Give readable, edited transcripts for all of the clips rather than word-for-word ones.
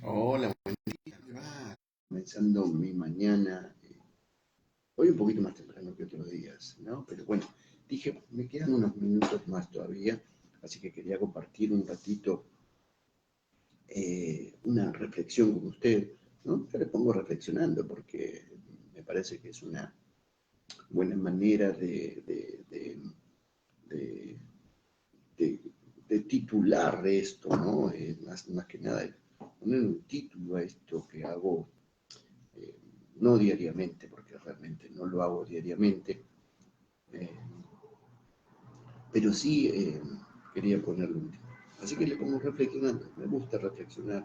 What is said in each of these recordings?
Hola, buen día, ¿cómo va? Comenzando mi mañana, hoy un poquito más temprano que otros días, ¿no? Pero bueno, dije, me quedan unos minutos más todavía, así que quería compartir un ratito una reflexión con usted, ¿no? Yo le pongo reflexionando porque me parece que es una buena manera de- de- de titular esto, ¿no? Más que nada, poner un título a esto que hago eh, no diariamente, porque realmente no lo hago diariamente, eh, pero sí quería ponerle un título. Así que le pongo reflexionando, me gusta reflexionar,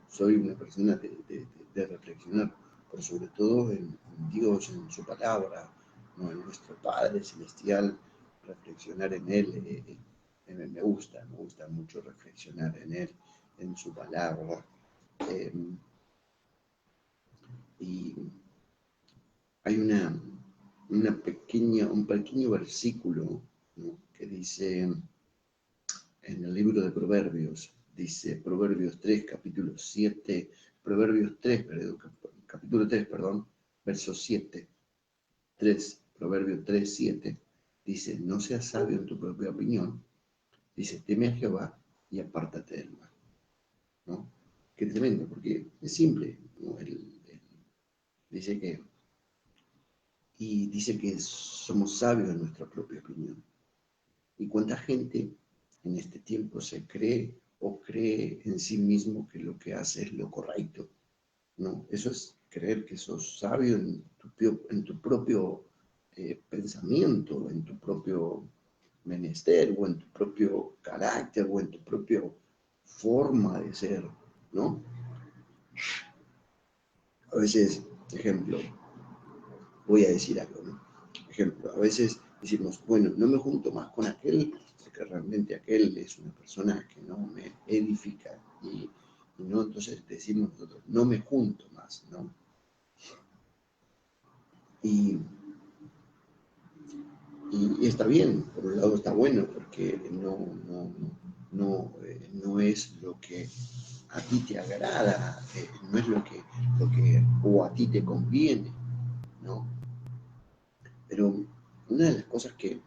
soy una persona de reflexionar, pero sobre todo en Dios, en su palabra, ¿no? En nuestro Padre Celestial, reflexionar en Él, me gusta mucho reflexionar en Él, en su palabra. Eh, y hay un pequeño versículo, ¿no? Que dice en el libro de Proverbios, dice Proverbios 3, capítulo 7, Proverbios 3, capítulo 3, perdón, verso 7, 3, Proverbios 3, 7, dice, no seas sabio en tu propia opinión, dice, teme a Jehová y apártate del mal, ¿no? Qué tremendo, porque es simple, ¿no? Dice que dice que somos sabios en nuestra propia opinión. ¿Y cuánta gente en este tiempo se cree o cree en sí mismo que lo que hace es lo correcto? No, eso es creer que sos sabio en tu propio pensamiento, en tu propio menester, o en tu propio carácter, o en tu propia forma de ser, ¿no? A veces, ejemplo, voy a decir algo, ¿no? Ejemplo, a veces decimos, bueno, no me junto más con aquel porque realmente aquel es una persona que no me edifica y no, entonces decimos nosotros, no me junto más, ¿no? Y, y está bien, por un lado está bueno porque no es lo que a ti te agrada, no es lo que o a ti te conviene, ¿no? Pero una de las cosas que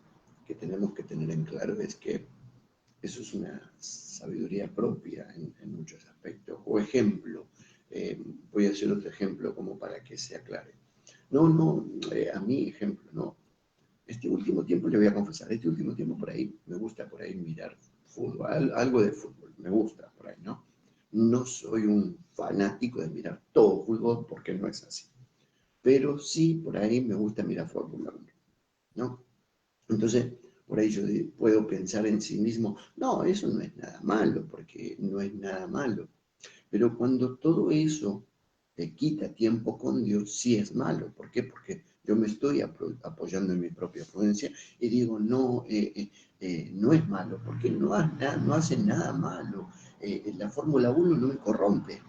tenemos que tener en claro es que eso es una sabiduría propia en muchos aspectos. O ejemplo, voy a hacer otro ejemplo como para que se aclare. A mí ejemplo, no. Este último tiempo, le voy a confesar, este último tiempo por ahí, me gusta por ahí mirar fútbol, algo de fútbol, me gusta por ahí, ¿no? No soy un fanático de mirar todo fútbol porque no es así. Pero sí, por ahí me gusta mirar Fórmula 1, ¿no? Entonces, por ahí yo puedo pensar en sí mismo, no, eso no es nada malo, porque no es nada malo. Pero cuando todo eso te quita tiempo con Dios, sí es malo. ¿Por qué? Porque yo me estoy apoyando en mi propia prudencia y digo, no, no es malo, porque no hace nada malo. La Fórmula 1 no me corrompe.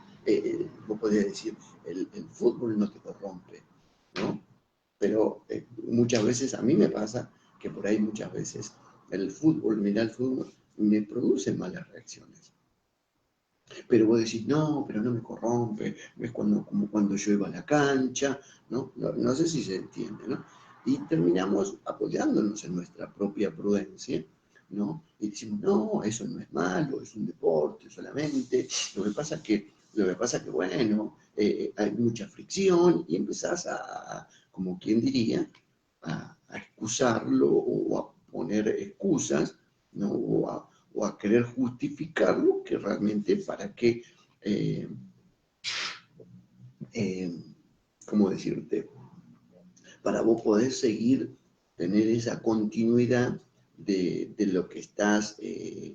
Vos podés decir, el fútbol no te corrompe, ¿no? Pero muchas veces a mí me pasa que por ahí muchas veces mirar el fútbol, me produce malas reacciones. Pero vos decís, no, pero no me corrompe, es como cuando yo iba a la cancha, ¿no? No sé si se entiende, ¿no? Y terminamos apoyándonos en nuestra propia prudencia, ¿no? Y decimos, no, eso no es malo, es un deporte solamente. Lo que pasa que bueno, hay mucha fricción y empezás como quien diría, a excusarlo o a poner excusas, ¿no? O a querer justificarlo, que realmente para que, eh, eh, ¿cómo decirte? Para vos poder seguir, tener esa continuidad de lo que estás, de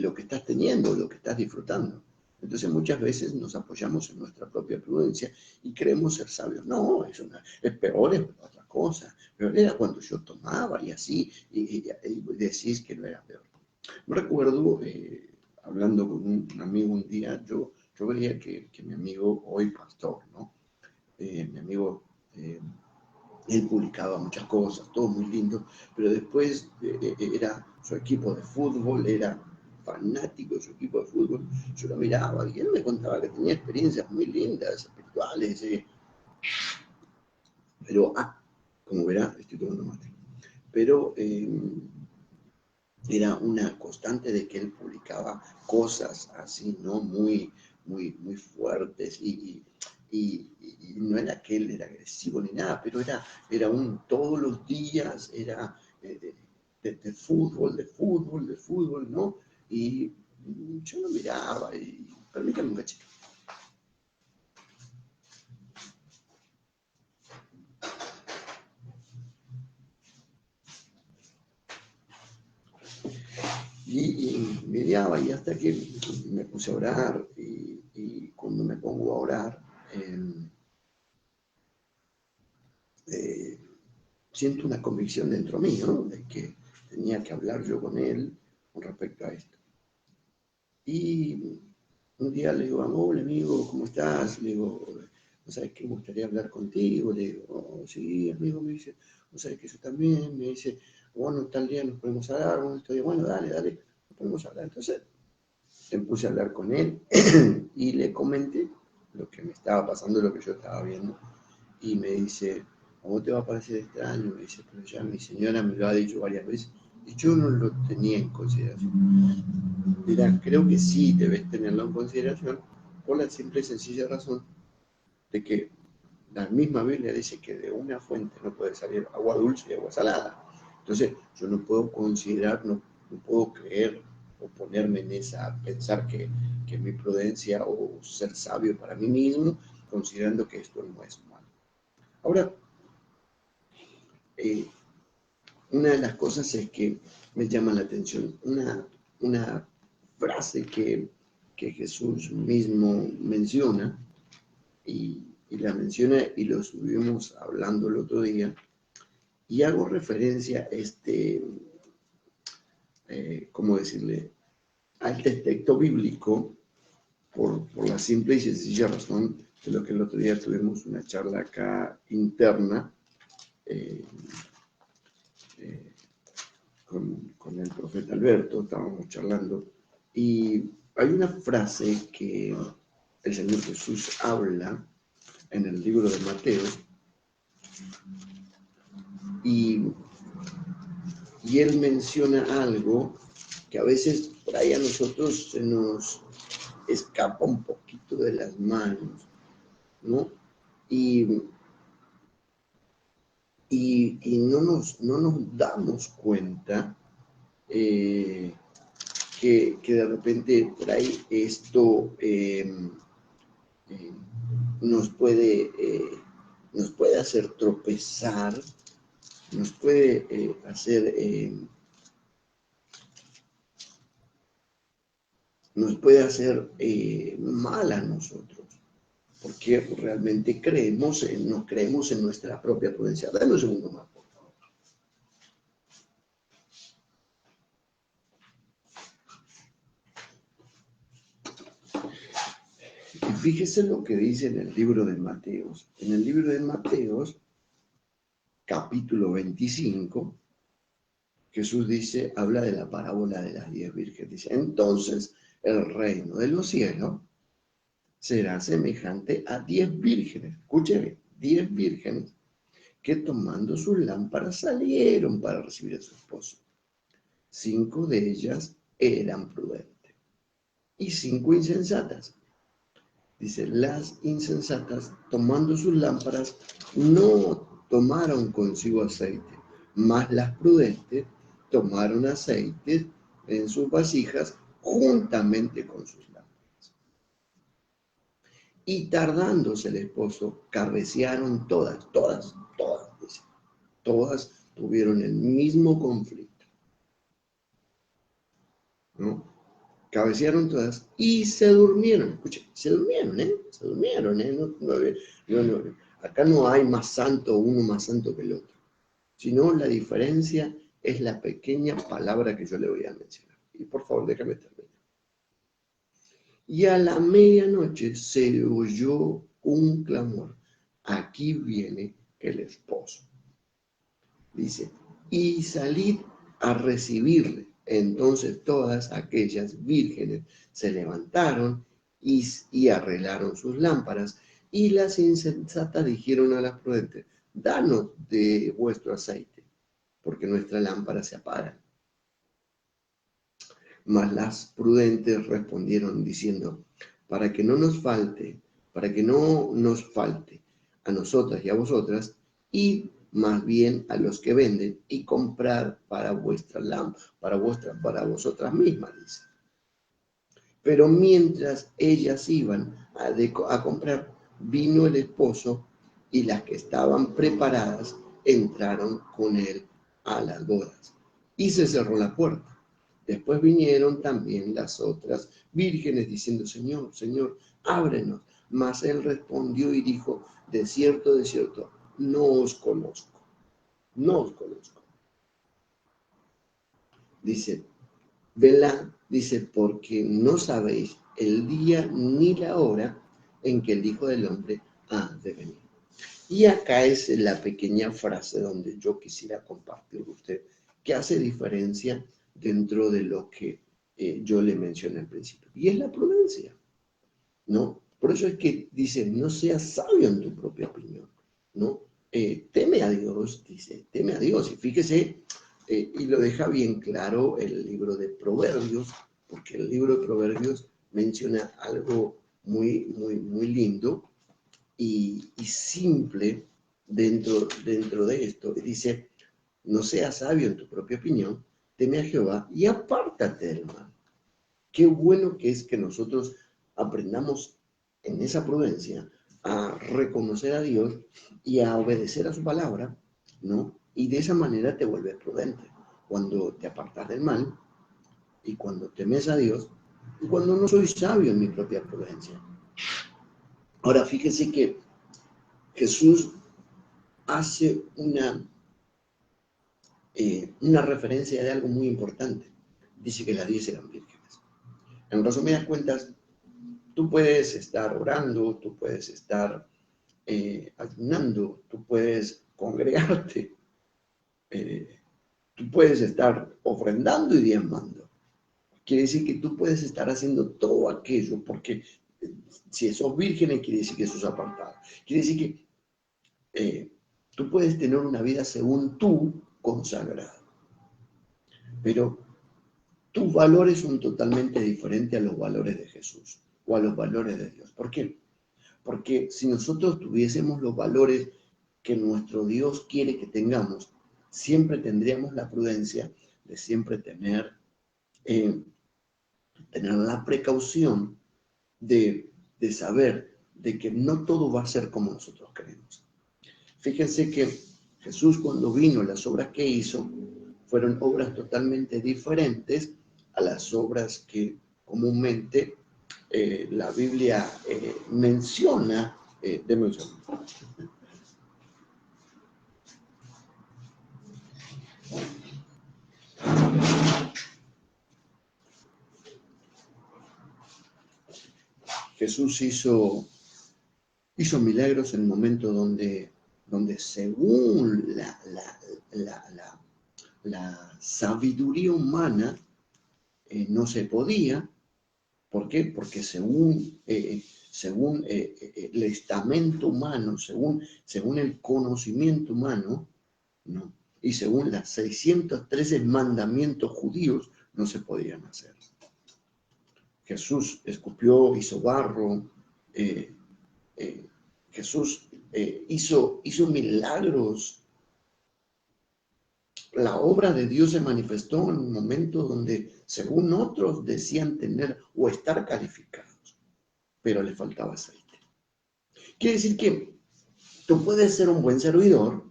lo que estás teniendo, de lo que estás disfrutando. Entonces muchas veces nos apoyamos en nuestra propia prudencia y creemos ser sabios. No, es peor, es otra cosa. Peor era cuando yo tomaba y así, y decís que no era peor. Me recuerdo, hablando con un amigo un día, yo veía que mi amigo, hoy pastor, ¿no? Mi amigo, él publicaba muchas cosas, todo muy lindo, pero después era su equipo de fútbol, era fanático de su equipo de fútbol. Yo lo miraba y él me contaba que tenía experiencias muy lindas, espirituales, pero, como verá, estoy tomando mate. Pero era una constante de que él publicaba cosas así, ¿no? Muy, muy, muy fuertes y no era que él era agresivo ni nada, pero era todos los días, era de fútbol, de fútbol, de fútbol, ¿no? Y yo lo miraba y permítame un cachito. Y miraba y hasta que me puse a orar y cuando me pongo a orar, siento una convicción dentro mío, ¿no? De que tenía que hablar yo con él con respecto a esto. Y un día le digo, hola amigo, ¿cómo estás? Le digo, ¿no sabes qué? Me gustaría hablar contigo. Le digo, sí, amigo, me dice, ¿no sabes que yo también? Me dice, bueno, tal día nos podemos hablar, bueno, estoy, bueno, dale, nos podemos hablar. Entonces, me puse a hablar con él y le comenté lo que me estaba pasando, lo que yo estaba viendo. Y me dice, ¿a vos te va a parecer extraño? Me dice, pero ya mi señora me lo ha dicho varias veces y yo no lo tenía en consideración. Dirán, creo que sí debes tenerlo en consideración por la simple y sencilla razón de que la misma Biblia dice que de una fuente no puede salir agua dulce y agua salada. Entonces, yo no puedo considerar, no puedo creer o ponerme en esa, pensar que mi prudencia o ser sabio para mí mismo, considerando que esto no es malo. Ahora, una de las cosas es que me llama la atención una frase que Jesús mismo menciona y la menciona y lo estuvimos hablando el otro día y hago referencia a ¿cómo decirle? A este texto bíblico por la simple y sencilla razón de lo que el otro día tuvimos una charla acá interna eh, eh, con el profeta Alberto, estábamos charlando, y hay una frase que el Señor Jesús habla en el libro de Mateo, y él menciona algo que a veces por ahí a nosotros se nos escapa un poquito de las manos, ¿no? Y, no nos damos cuenta que de repente por ahí esto eh, nos puede, nos puede hacer tropezar, nos puede hacer, nos puede hacer mal a nosotros, porque realmente no creemos en nuestra propia prudencia. Dame un segundo más, por favor. Y fíjese lo que dice en el libro de Mateos. En el libro de Mateos, capítulo 25, Jesús dice, habla de la parábola de las 10 vírgenes. Dice, entonces el reino de los cielos será semejante a 10 vírgenes. Escuchen, 10 vírgenes que tomando sus lámparas salieron para recibir a su esposo. 5 de ellas eran prudentes y 5 insensatas. Dice, las insensatas, tomando sus lámparas, no tomaron consigo aceite, mas las prudentes tomaron aceite en sus vasijas juntamente con sus lámparas. Y tardándose el esposo, cabecearon todas, dice. Todas tuvieron el mismo conflicto, ¿no? Cabecearon todas y se durmieron. Escuchen, se durmieron, ¿eh? Se durmieron, ¿eh? Acá no hay más santo, uno más santo que el otro. Sino la diferencia es la pequeña palabra que yo le voy a mencionar. Y por favor, déjame terminar. Y a la medianoche se oyó un clamor. Aquí viene el esposo. Dice, y salid a recibirle. Entonces todas aquellas vírgenes se levantaron y arreglaron sus lámparas. Y las insensatas dijeron a las prudentes, danos de vuestro aceite, porque nuestra lámpara se apaga. Mas las prudentes respondieron diciendo, para que no nos falte, para que no nos falte a nosotras y a vosotras, id más bien a los que venden y comprad para vuestra lámpara, para vosotras mismas, dice. Pero mientras ellas iban a comprar, vino el esposo y las que estaban preparadas entraron con él a las bodas. Y se cerró la puerta. Después vinieron también las otras vírgenes diciendo, Señor, Señor, ábrenos. Mas él respondió y dijo, de cierto, no os conozco, no os conozco. Dice, velad, dice, porque no sabéis el día ni la hora en que el Hijo del Hombre ha de venir. Y acá es la pequeña frase donde yo quisiera compartir con usted, que hace diferencia dentro de lo que yo le mencioné al principio. Y es la prudencia, ¿no? Por eso es que dice, no seas sabio en tu propia opinión, ¿no? Teme a Dios, dice, teme a Dios. Y fíjese, y lo deja bien claro el libro de Proverbios, porque el libro de Proverbios menciona algo muy, muy, muy lindo y simple dentro de esto. Dice, no seas sabio en tu propia opinión, teme a Jehová y apártate del mal. Qué bueno que es que nosotros aprendamos en esa prudencia a reconocer a Dios y a obedecer a su palabra, ¿no? Y de esa manera te vuelves prudente. Cuando te apartas del mal y cuando temes a Dios y cuando no soy sabio en mi propia prudencia. Ahora, fíjese que Jesús hace una referencia de algo muy importante. Dice que las 10 eran vírgenes. En resumidas cuentas, tú puedes estar orando, tú puedes estar ayunando, tú puedes congregarte, tú puedes estar ofrendando y diezmando. Quiere decir que tú puedes estar haciendo todo aquello, porque si sos virgen quiere decir que sos apartado. Quiere decir que tú puedes tener una vida según tú consagrado. Pero tus valores son totalmente diferentes a los valores de Jesús o a los valores de Dios. ¿Por qué? Porque si nosotros tuviésemos los valores que nuestro Dios quiere que tengamos, siempre tendríamos la prudencia de siempre tener la precaución de saber de que no todo va a ser como nosotros queremos. Fíjense que Jesús cuando vino, las obras que hizo fueron obras totalmente diferentes a las obras que comúnmente la Biblia menciona. Deme un segundo. Jesús hizo milagros en el momento donde según la sabiduría humana no se podía. ¿Por qué? Porque según el estamento humano, según el conocimiento humano, ¿no? Y según las 613 mandamientos judíos, no se podían hacer. Jesús escupió, hizo barro, Jesús hizo milagros. La obra de Dios se manifestó en un momento donde, según otros, decían tener o estar calificados, pero le faltaba aceite. Quiere decir que tú puedes ser un buen servidor,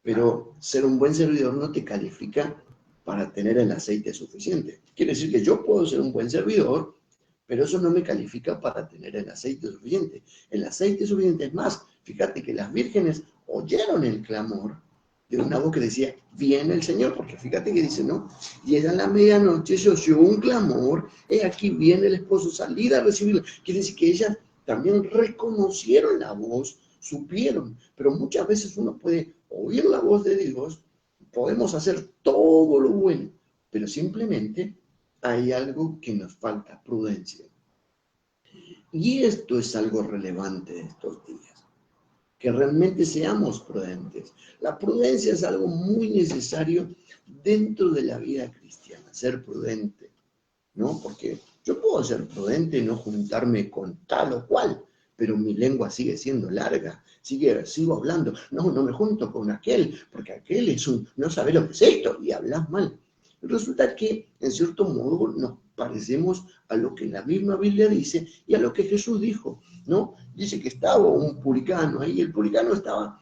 pero ser un buen servidor no te califica para tener el aceite suficiente. Quiere decir que yo puedo ser un buen servidor, pero eso no me califica para tener el aceite suficiente. El aceite suficiente es más. Fíjate que las vírgenes oyeron el clamor de una voz que decía, viene el Señor, porque fíjate que dice, ¿no? Y era la medianoche, se oyó un clamor, aquí viene el esposo, salida a recibirlo. Quiere decir que ellas también reconocieron la voz, supieron, pero muchas veces uno puede oír la voz de Dios, podemos hacer todo lo bueno, pero simplemente hay algo que nos falta, prudencia. Y esto es algo relevante de estos días, que realmente seamos prudentes. La prudencia es algo muy necesario dentro de la vida cristiana, ser prudente, ¿no? Porque yo puedo ser prudente y no juntarme con tal o cual, pero mi lengua sigue siendo larga, sigo hablando, no me junto con aquel, porque aquel no sabe lo que es esto, y hablas mal. Resulta que, en cierto modo, nos parecemos a lo que la misma Biblia dice y a lo que Jesús dijo, ¿no? Dice que estaba un publicano ahí, el publicano estaba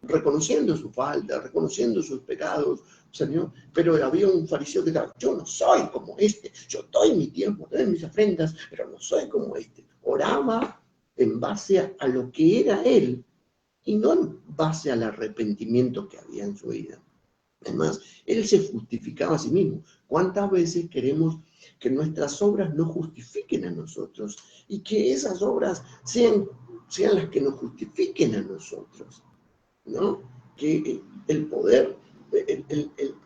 reconociendo su falta, reconociendo sus pecados, Señor, pero había un fariseo que estaba, yo no soy como este, yo doy mi tiempo, doy mis ofrendas, pero no soy como este. Oraba en base a lo que era él y no en base al arrepentimiento que había en su vida. Además, él se justificaba a sí mismo. ¿Cuántas veces queremos que nuestras obras nos justifiquen a nosotros y que esas obras sean las que nos justifiquen a nosotros? ¿No? Que el poder,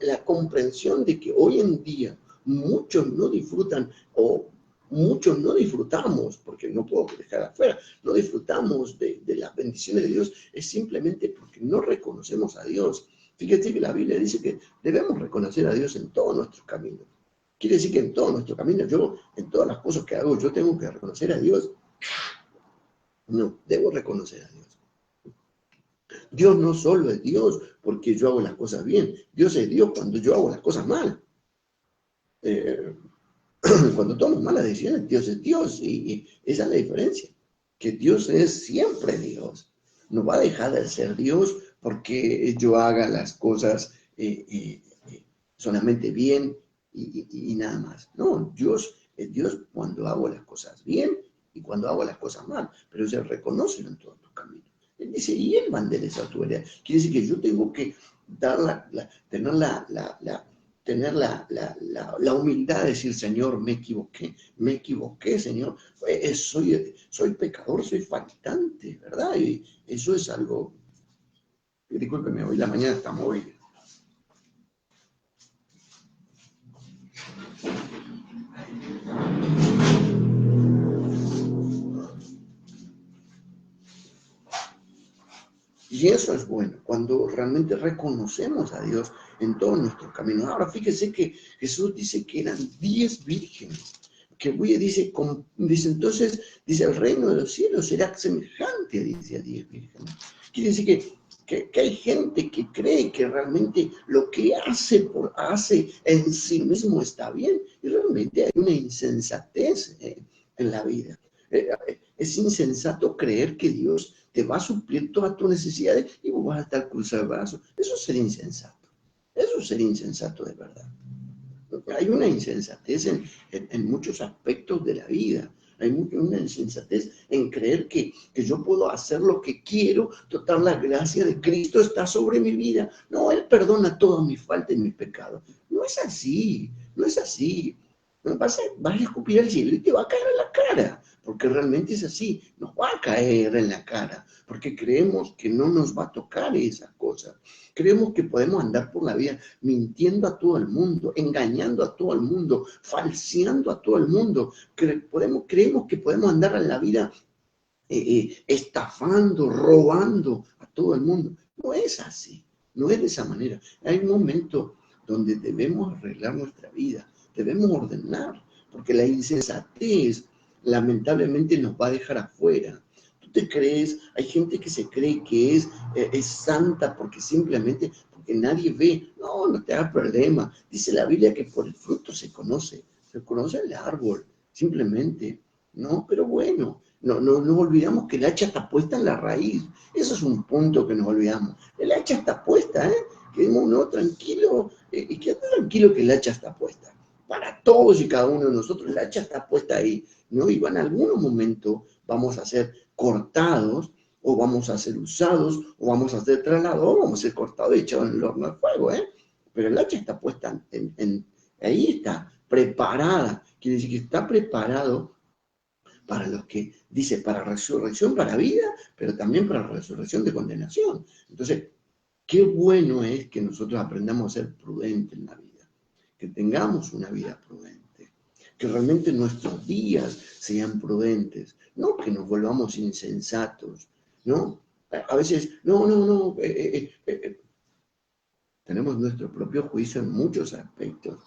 la comprensión de que hoy en día muchos no disfrutan o muchos no disfrutamos, porque no puedo dejar afuera, no disfrutamos de las bendiciones de Dios, es simplemente porque no reconocemos a Dios. Fíjate que la Biblia dice que debemos reconocer a Dios en todos nuestros caminos. Quiere decir que en todos nuestros caminos, en todas las cosas que hago, yo tengo que reconocer a Dios. No, debo reconocer a Dios. Dios no solo es Dios porque yo hago las cosas bien. Dios es Dios cuando yo hago las cosas mal. Cuando tomo malas decisiones, Dios es Dios. Y esa es la diferencia. Que Dios es siempre Dios. No va a dejar de ser Dios porque yo haga las cosas solamente bien y nada más. No, Dios es Dios cuando hago las cosas bien y cuando hago las cosas mal. Pero se reconoce en todos los caminos. Él dice, y él va a enderezar tu vereda. Quiere decir que yo tengo que dar tener la humildad de decir, Señor, me equivoqué, Señor. Soy pecador, soy faltante, ¿verdad? Y eso es algo, discúlpeme, hoy la mañana está movida. Y eso es bueno, cuando realmente reconocemos a Dios en todos nuestros caminos. Ahora, fíjese que Jesús dice que eran 10 vírgenes. Que dice entonces, dice, el reino de los cielos será semejante, dice, a 10 vírgenes. Quiere decir que hay gente que cree que realmente lo que hace en sí mismo está bien, y realmente hay una insensatez en la vida. Es insensato creer que Dios te va a suplir todas tus necesidades y vos vas a estar cruzado de brazos. Eso es ser insensato. Eso es ser insensato de verdad. Hay una insensatez en muchos aspectos de la vida. Hay una insensatez en creer que yo puedo hacer lo que quiero. Total, la gracia de Cristo está sobre mi vida. No, Él perdona todas mis faltas y mis pecados. No es así, no es así. Vas a escupir al cielo y te va a caer en la cara, porque realmente es así, nos va a caer en la cara, porque creemos que no nos va a tocar esa cosa. Creemos que podemos andar por la vida mintiendo a todo el mundo, engañando a todo el mundo, falseando a todo el mundo. Creemos que podemos andar en la vida estafando, robando a todo el mundo. No es así, no es de esa manera. Hay un momento donde debemos arreglar nuestra vida, debemos ordenar, porque la insensatez lamentablemente nos va a dejar afuera. Tú te crees, hay gente que se cree que es santa porque simplemente, porque nadie ve. No, no te hagas problema. Dice la Biblia que por el fruto se conoce el árbol, simplemente. No, pero bueno, no nos olvidamos que el hacha está puesta en la raíz. Eso es un punto que nos olvidamos. El hacha está puesta, ¿eh? Quedémonos tranquilos y quédate tranquilo que el hacha está puesta. Para todos y cada uno de nosotros, el hacha está puesta ahí, ¿no? Y en algún momento vamos a ser cortados, o vamos a ser usados, o vamos a ser trasladados, o vamos a ser cortados y echados en el horno de fuego, ¿eh? Pero el hacha está puesta ahí está, preparada. Quiere decir que está preparado para los que dice para resurrección, para vida, pero también para resurrección de condenación. Entonces, qué bueno es que nosotros aprendamos a ser prudentes en la vida, que tengamos una vida prudente, que realmente nuestros días sean prudentes, no que nos volvamos insensatos, ¿no? A veces, no, tenemos nuestro propio juicio en muchos aspectos.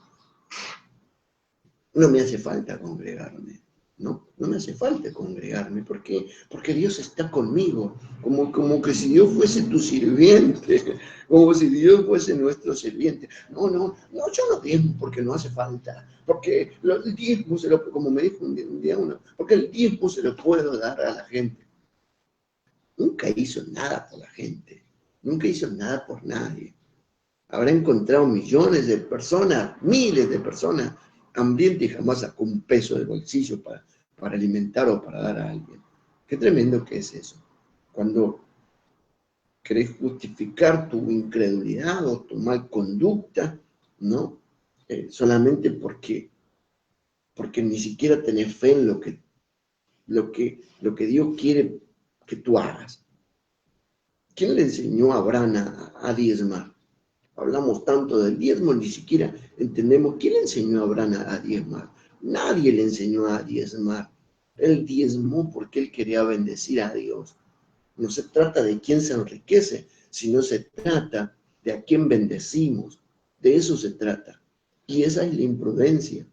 No me hace falta congregarme, no me hace falta congregarme, ¿por qué? Porque Dios está conmigo, como que si Dios fuese tu sirviente, como si Dios fuese nuestro sirviente. No, yo no diezmo porque no hace falta, porque el diezmo como me dijo un día uno, porque el diezmo se lo puedo dar a la gente. Nunca hizo nada por la gente, nunca hizo nada por nadie. Habrá encontrado millones de personas, miles de personas hambrientas y jamás sacó un peso del bolsillo para alimentar o para dar a alguien. Qué tremendo que es eso. Cuando querés justificar tu incredulidad o tu mal conducta, ¿no? Solamente porque ni siquiera tenés fe en lo que Dios quiere que tú hagas. ¿Quién le enseñó a Abraham a diezmar? Hablamos tanto del diezmo, ni siquiera entendemos quién le enseñó a Abraham a diezmar. Nadie le enseñó a diezmar. Él diezmó porque él quería bendecir a Dios. No se trata de quién se enriquece, sino se trata de a quién bendecimos. De eso se trata. Y esa es la imprudencia.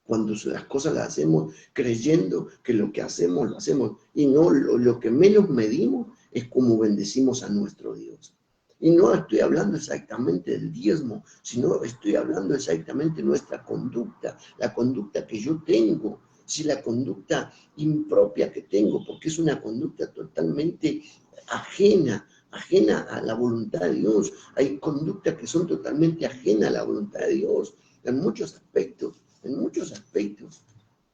Cuando las cosas las hacemos creyendo que lo que hacemos lo hacemos y no lo que menos medimos es cómo bendecimos a nuestro Dios. Y no estoy hablando exactamente del diezmo, sino estoy hablando exactamente de nuestra conducta, la conducta que yo tengo, si la conducta impropia que tengo, porque es una conducta totalmente ajena a la voluntad de Dios. Hay conductas que son totalmente ajenas a la voluntad de Dios en muchos aspectos.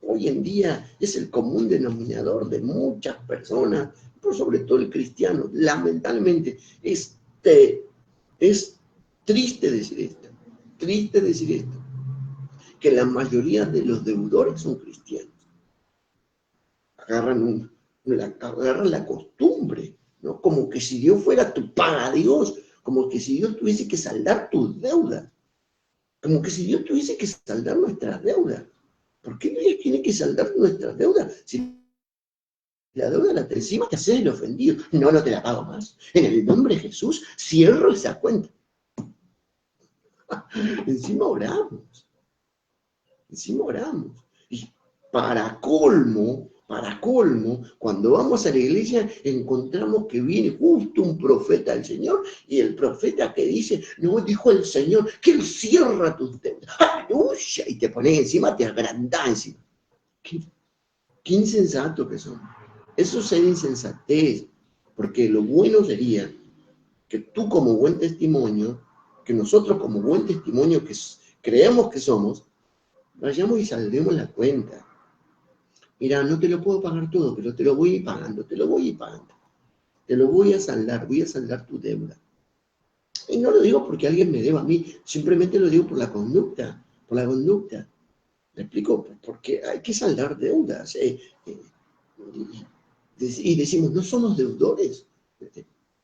Hoy en día es el común denominador de muchas personas, por sobre todo el cristiano. Lamentablemente es triste decir esto, que la mayoría de los deudores son cristianos. Agarran la costumbre, ¿no? Como que si Dios fuera tu paga Dios, como que si Dios tuviese que saldar tus deudas, como que si Dios tuviese que saldar nuestras deudas. ¿Por qué Dios tiene que saldar nuestras deudas? Si la deuda la te encima te haces el ofendido, no te la pago más. En el nombre de Jesús, cierro esa cuenta. Encima oramos. Y para colmo, cuando vamos a la iglesia encontramos que viene justo un profeta del Señor y el profeta que dice, no, dijo el Señor, que Él cierra tus deudas. ¡Aleluya! Y te pones encima, te agrandás encima. Qué insensato que somos. Eso es ser insensatez, porque lo bueno sería que tú como buen testimonio, que nosotros como buen testimonio que creemos que somos, vayamos y saldemos la cuenta. Mira, no te lo puedo pagar todo, pero te lo voy a ir pagando, te lo voy a ir pagando. Te lo voy a saldar tu deuda. Y no lo digo porque alguien me deba a mí, simplemente lo digo por la conducta. ¿Me explico? Porque hay que saldar deudas. Y decimos, no somos deudores.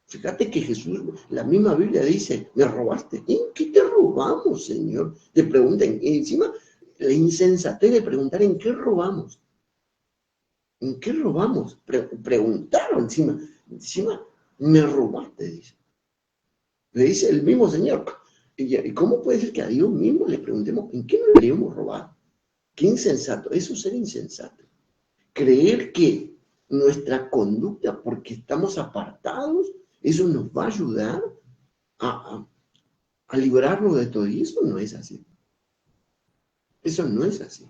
Fíjate que Jesús, la misma Biblia dice, me robaste. ¿En qué te robamos, Señor? Te preguntan, y encima la insensatez de preguntar en qué robamos. ¿En qué robamos? Preguntaron encima, me robaste, dice. Le dice el mismo Señor. ¿Y cómo puede ser que a Dios mismo le preguntemos en qué nos queríamos robar? Qué insensato, eso es ser insensato. Creer que nuestra conducta, porque estamos apartados, eso nos va a ayudar a librarnos de todo. Y eso no es así. Eso no es así.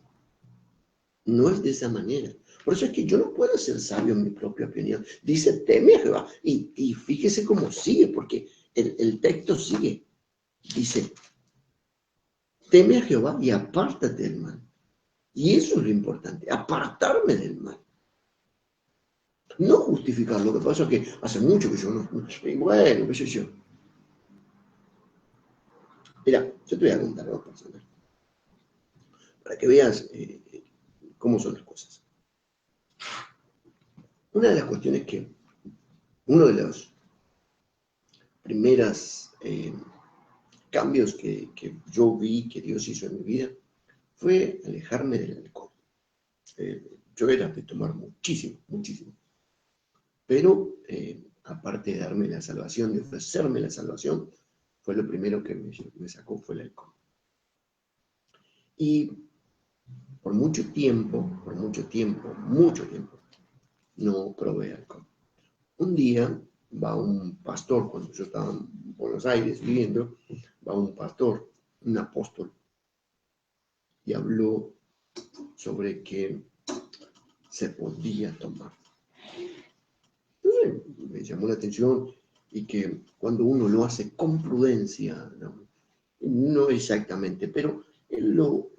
No es de esa manera. Por eso es que yo no puedo ser sabio en mi propia opinión. Dice, teme a Jehová. Y fíjese cómo sigue, porque el texto sigue. Dice, teme a Jehová y apártate del mal. Y eso es lo importante, apartarme del mal. No justificar. Lo que pasa es que hace mucho que yo no. Bueno, qué sé yo. Mira, yo te voy a contar algo personal. Para que veas cómo son las cosas. Una de las cuestiones que, uno de las primeras cambios que yo vi que Dios hizo en mi vida fue alejarme del alcohol. Yo era de tomar muchísimo, muchísimo. Pero aparte de darme la salvación, de ofrecerme la salvación, fue lo primero que me sacó, fue el alcohol. Y por mucho tiempo, mucho tiempo, no probé alcohol. Un día va un pastor, cuando yo estaba en Buenos Aires viviendo, va un pastor, un apóstol, y habló sobre que se podía tomar. Entonces me llamó la atención y que cuando uno lo hace con prudencia, no exactamente, pero él lo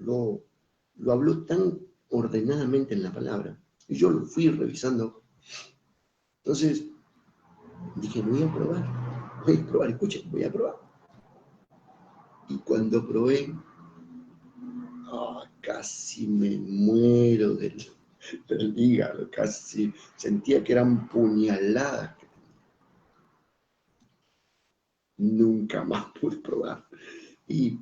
habló tan ordenadamente en la palabra, y yo lo fui revisando. Entonces dije, voy a probar, escuchen, voy a probar. Y cuando probé, casi me muero del hígado, casi sentía que eran puñaladas. Nunca más pude probar. Y,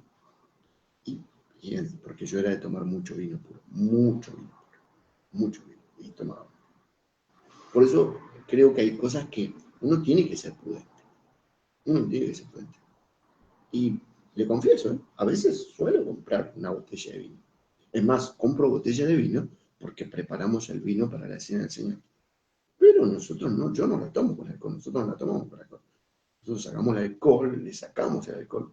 porque yo era de tomar mucho vino puro, mucho vino, y tomaba. Por eso creo que hay cosas que uno tiene que ser prudente. Uno tiene que ser prudente. Y le confieso, a veces suelo comprar una botella de vino. Es más, compro botella de vino porque preparamos el vino para la cena del Señor. Pero nosotros no, yo no la tomo con alcohol, nosotros no la tomamos con alcohol. Nosotros sacamos el alcohol, le sacamos el alcohol.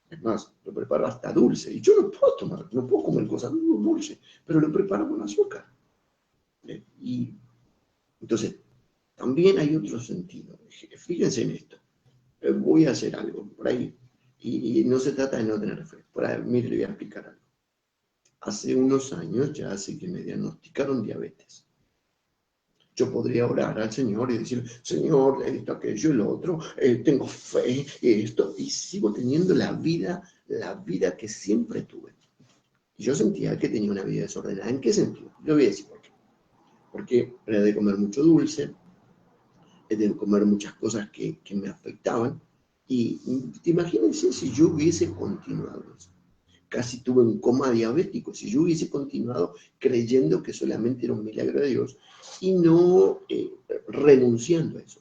Es más, lo preparo hasta dulce. Y yo no puedo tomar, no puedo comer cosas dulces, pero lo preparo con azúcar. Y entonces, también hay otro sentido. Fíjense en esto. Voy a hacer algo por ahí. Y no se trata de no tener fe. Por ahí, mire, le voy a explicar algo. Hace unos años, ya hace que me diagnosticaron diabetes. Yo podría orar al Señor y decir, Señor, esto, aquello y lo otro, tengo fe, esto, y sigo teniendo la vida que siempre tuve. Y yo sentía que tenía una vida desordenada. ¿En qué sentido? Yo voy a decir por qué. Porque era de comer mucho dulce, de comer muchas cosas que me afectaban. Y imagínense si yo hubiese continuado eso. Casi tuve un coma diabético. Si yo hubiese continuado creyendo que solamente era un milagro de Dios y no renunciando a eso.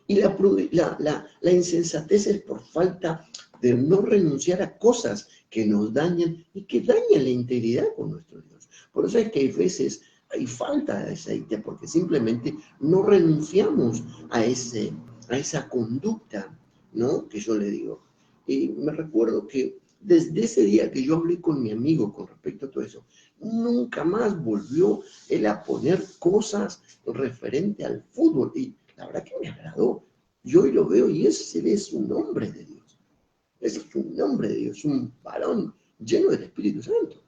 Y la insensatez es por falta de no renunciar a cosas que nos dañan y que dañan la integridad con nuestro Dios. Por eso es que hay veces hay falta de aceite, porque simplemente no renunciamos a esa conducta, ¿no? Que yo le digo. Y me recuerdo que desde ese día que yo hablé con mi amigo con respecto a todo eso, nunca más volvió él a poner cosas referente al fútbol. Y la verdad que me agradó. Yo hoy lo veo y ese es un hombre de Dios. Ese es un hombre de Dios, un varón lleno del Espíritu Santo.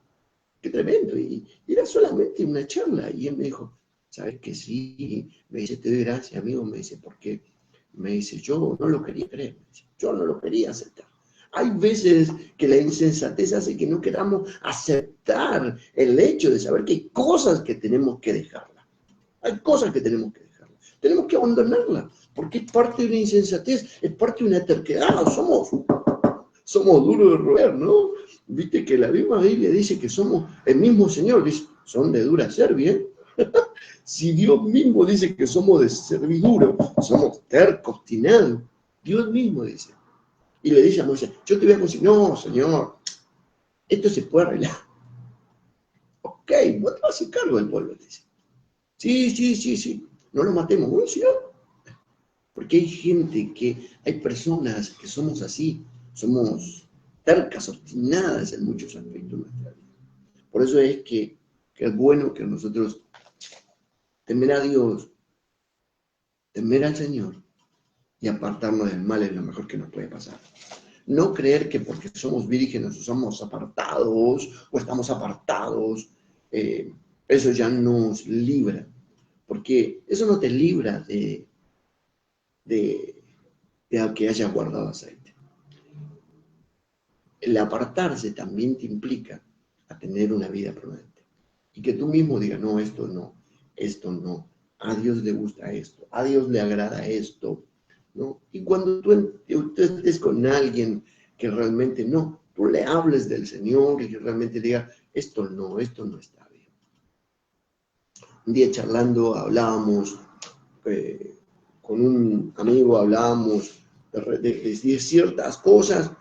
Qué tremendo. Y era solamente una charla. Y él me dijo, ¿sabes qué? Sí. Me dice, te doy gracias, amigo. Me dice, porque me dice, yo no lo quería creer. Dice, yo no lo quería aceptar. Hay veces que la insensatez hace que no queramos aceptar el hecho de saber que hay cosas que tenemos que dejarla. Hay cosas que tenemos que dejarla. Tenemos que abandonarla, porque es parte de una insensatez, es parte de una terquedad. Somos duros de roer, ¿no? Viste que la misma Biblia dice que somos el mismo Señor, dice, son de dura servia. Si Dios mismo dice que somos de serviduro, somos tercos, obstinados, Dios mismo dice. Y le dice a Moisés, yo te voy a conseguir, no, Señor, esto se puede arreglar. Ok, vos te vas a hacer cargo del pueblo, dice. Sí, no lo matemos, bueno, sí, no. Porque hay personas que somos así, somos tercas, obstinadas en muchos aspectos de nuestra vida. Por eso es que es bueno que nosotros temer a Dios, temer al Señor y apartarnos del mal es lo mejor que nos puede pasar. No creer que porque somos vírgenes o somos apartados o estamos apartados, eso ya nos libra. Porque eso no te libra de que hayas guardado aceite. El apartarse también te implica a tener una vida prudente. Y que tú mismo digas, no, esto no. A Dios le gusta esto, a Dios le agrada esto, ¿no? Y cuando tú estés con alguien que realmente no. Tú le hables del Señor y que realmente diga, esto no está bien. Un día charlando hablábamos, con un amigo hablábamos de ciertas cosas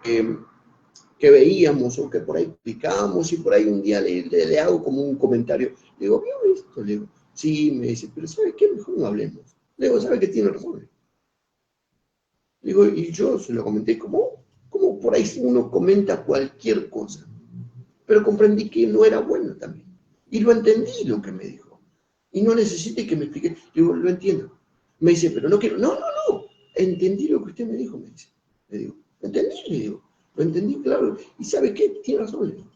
que veíamos o que por ahí picábamos y por ahí un día le hago como un comentario. Le digo, ¿vio esto? Le digo, sí, me dice, pero ¿sabe qué? Mejor no hablemos. Le digo, ¿sabe que tiene razón? Le digo, y yo se lo comenté, como por ahí uno comenta cualquier cosa, pero comprendí que no era bueno también. Y lo entendí lo que me dijo. Y no necesité que me explique. Digo, lo entiendo. Me dice, pero no quiero. No, no, no. Entendí lo que usted me dijo, me dice. Le digo, entendí, le digo. Lo entendí, claro. ¿Y sabe qué? Tiene razón, le digo.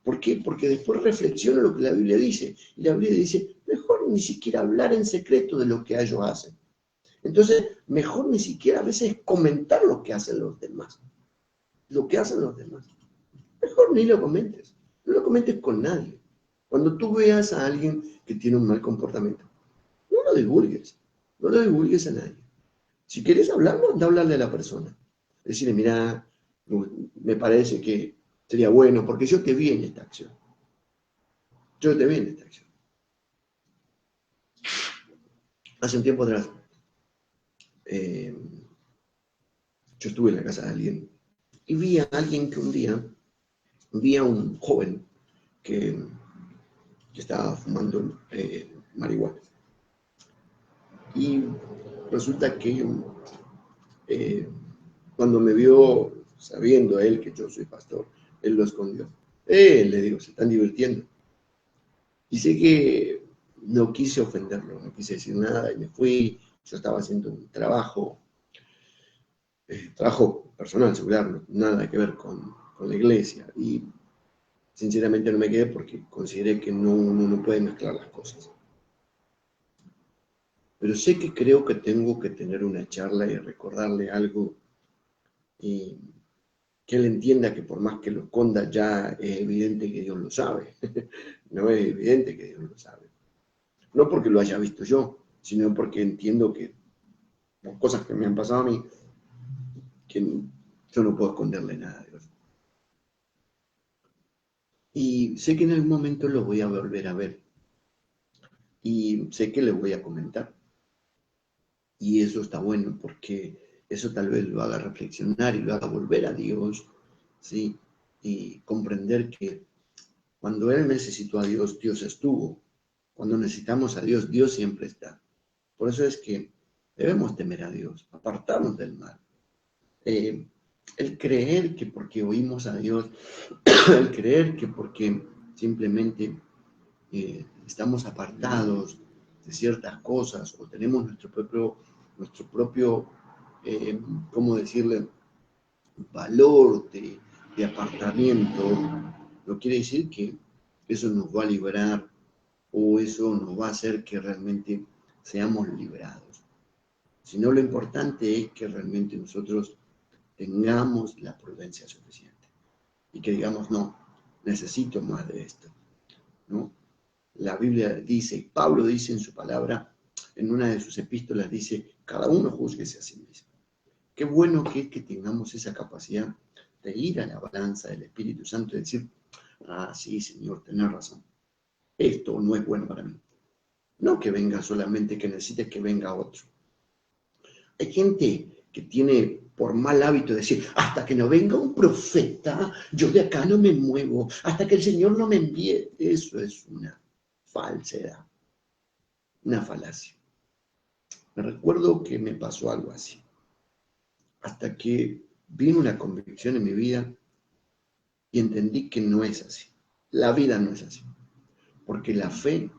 ¿Por qué? Porque después reflexiono lo que la Biblia dice. Y la Biblia dice, mejor ni siquiera hablar en secreto de lo que ellos hacen. Entonces, mejor ni siquiera a veces comentar lo que hacen los demás. Lo que hacen los demás. Mejor ni lo comentes. No lo comentes con nadie. Cuando tú veas a alguien que tiene un mal comportamiento, no lo divulgues. No lo divulgues a nadie. Si quieres hablarlo, anda a hablarle a la persona. Decirle, mira, me parece que sería bueno, porque yo te vi en esta acción. Yo te vi en esta acción. Hace un tiempo atrás, eh, yo estuve en la casa de alguien y vi a alguien que un día, vi a un joven que estaba fumando marihuana. Y resulta que eh, cuando me vio, sabiendo él que yo soy pastor, él lo escondió. Le digo, se están divirtiendo. Y sé que no quise ofenderlo, no quise decir nada y me fui. Yo estaba haciendo un trabajo personal, secular, no, nada que ver con la iglesia. Y sinceramente no me quedé porque consideré que no, uno no puede mezclar las cosas. Pero sé que creo que tengo que tener una charla y recordarle algo y que él entienda que por más que lo esconda ya es evidente que Dios lo sabe. No es evidente que Dios lo sabe. No porque lo haya visto yo, sino porque entiendo que por cosas que me han pasado a mí, que yo no puedo esconderle nada a Dios. Y sé que en algún momento lo voy a volver a ver. Y sé que le voy a comentar. Y eso está bueno porque eso tal vez lo haga reflexionar y lo haga volver a Dios, ¿sí? Y comprender que cuando Él necesitó a Dios, Dios estuvo. Cuando necesitamos a Dios, Dios siempre está. Por eso es que debemos temer a Dios, apartarnos del mal. Eh, el creer que porque oímos a Dios, el creer que porque simplemente estamos apartados de ciertas cosas o tenemos nuestro propio ¿cómo decirle?, valor de apartamiento, no quiere decir que eso nos va a liberar o eso nos va a hacer que realmente seamos liberados. Sino lo importante es que realmente nosotros tengamos la prudencia suficiente y que digamos, no, necesito más de esto, ¿no? La Biblia dice, Pablo dice en su palabra, en una de sus epístolas dice, cada uno júzguese a sí mismo. Qué bueno que es que tengamos esa capacidad de ir a la balanza del Espíritu Santo y decir, ah, sí, Señor, tenés razón, esto no es bueno para mí. No que venga solamente, que necesite que venga otro. Hay gente que tiene por mal hábito decir, hasta que no venga un profeta, yo de acá no me muevo, hasta que el Señor no me envíe. Eso es una falsedad, una falacia. Me recuerdo que me pasó algo así, hasta que vino una convicción en mi vida y entendí que no es así. La vida no es así, porque la fe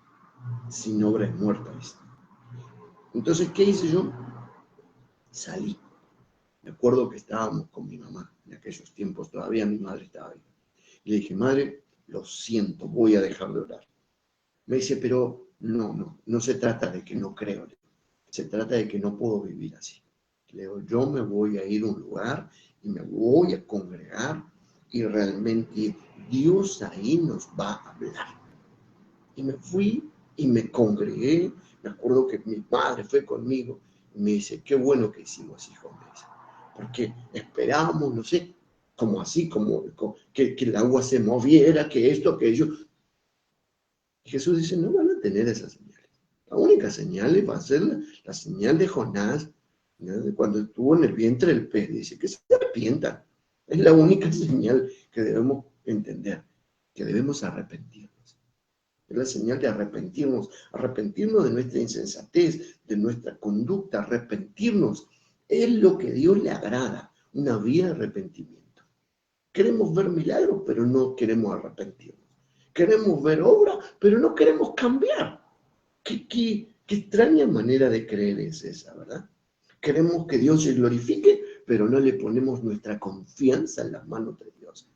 sin obra es muerta, ¿viste? Entonces, ¿qué hice yo? Salí. Me acuerdo que estábamos con mi mamá, en aquellos tiempos todavía mi madre estaba viva. Y le dije, madre, lo siento, voy a dejar de orar. Me dice, pero no se trata de que no creo, se trata de que no puedo vivir así. Le digo, yo me voy a ir a un lugar y me voy a congregar y realmente Dios ahí nos va a hablar. Y me fui y me congregué. Me acuerdo que mi padre fue conmigo y me dice, qué bueno que hicimos, hijo, me dice, porque esperamos, no sé, como así, que el agua se moviera, que esto, que ello. Y Jesús dice, no van a tener esas señales. La única señal va a ser la señal de Jonás, ¿no? De cuando estuvo en el vientre del pez. Dice que se arrepientan. Es la única señal que debemos entender, que debemos arrepentirnos. Es la señal de arrepentirnos de nuestra insensatez, de nuestra conducta, arrepentirnos. Es lo que a Dios le agrada, una vida de arrepentimiento. Queremos ver milagros, pero no queremos arrepentirnos. Queremos ver obra, pero no queremos cambiar. Qué extraña manera de creer es esa, ¿verdad? Queremos que Dios se glorifique, pero no le ponemos nuestra confianza en las manos de Dios.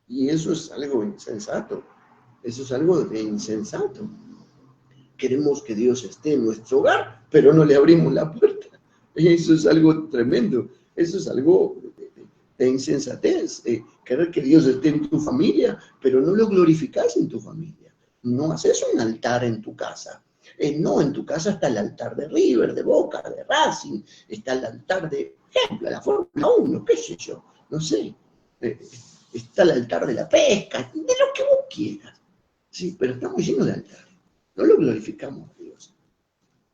Y eso es algo insensato. Eso es algo de insensato. Queremos que Dios esté en nuestro hogar, pero no le abrimos la puerta. Eso es algo tremendo. Eso es algo de insensatez. Querer que Dios esté en tu familia, pero no lo glorificas en tu familia. No haces un altar en tu casa. No, en tu casa está el altar de River, de Boca, de Racing, está el altar de, ejemplo, de la Fórmula 1, qué sé yo, no sé. Está el altar de la pesca, de lo que vos quieras. Sí, pero estamos llenos de altares. No lo glorificamos a Dios.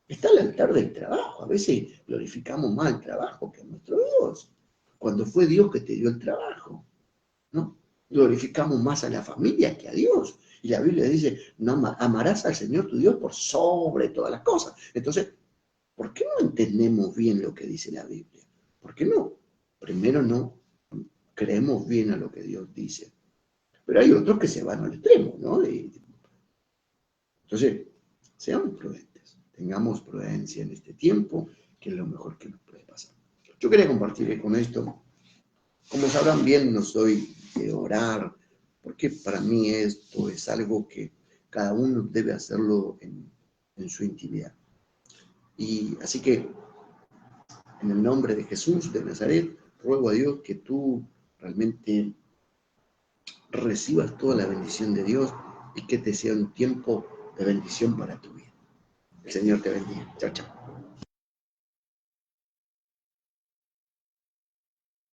Está el altar del trabajo. A veces glorificamos más el trabajo que a nuestro Dios. Cuando fue Dios que te dio el trabajo, ¿no? Glorificamos más a la familia que a Dios. Y la Biblia dice, no amarás al Señor tu Dios por sobre todas las cosas. Entonces, ¿por qué no entendemos bien lo que dice la Biblia? ¿Por qué no? Primero no creemos bien a lo que Dios dice. Pero hay otros que se van al extremo, ¿no? Entonces, seamos prudentes, tengamos prudencia en este tiempo, que es lo mejor que nos puede pasar. Yo quería compartir con esto. Como sabrán bien, no soy de orar, porque para mí esto es algo que cada uno debe hacerlo en su intimidad. Y así que, en el nombre de Jesús de Nazaret, ruego a Dios que tú realmente recibas toda la bendición de Dios y que te sea un tiempo de bendición para tu vida. El Señor te bendiga. Chao, chao.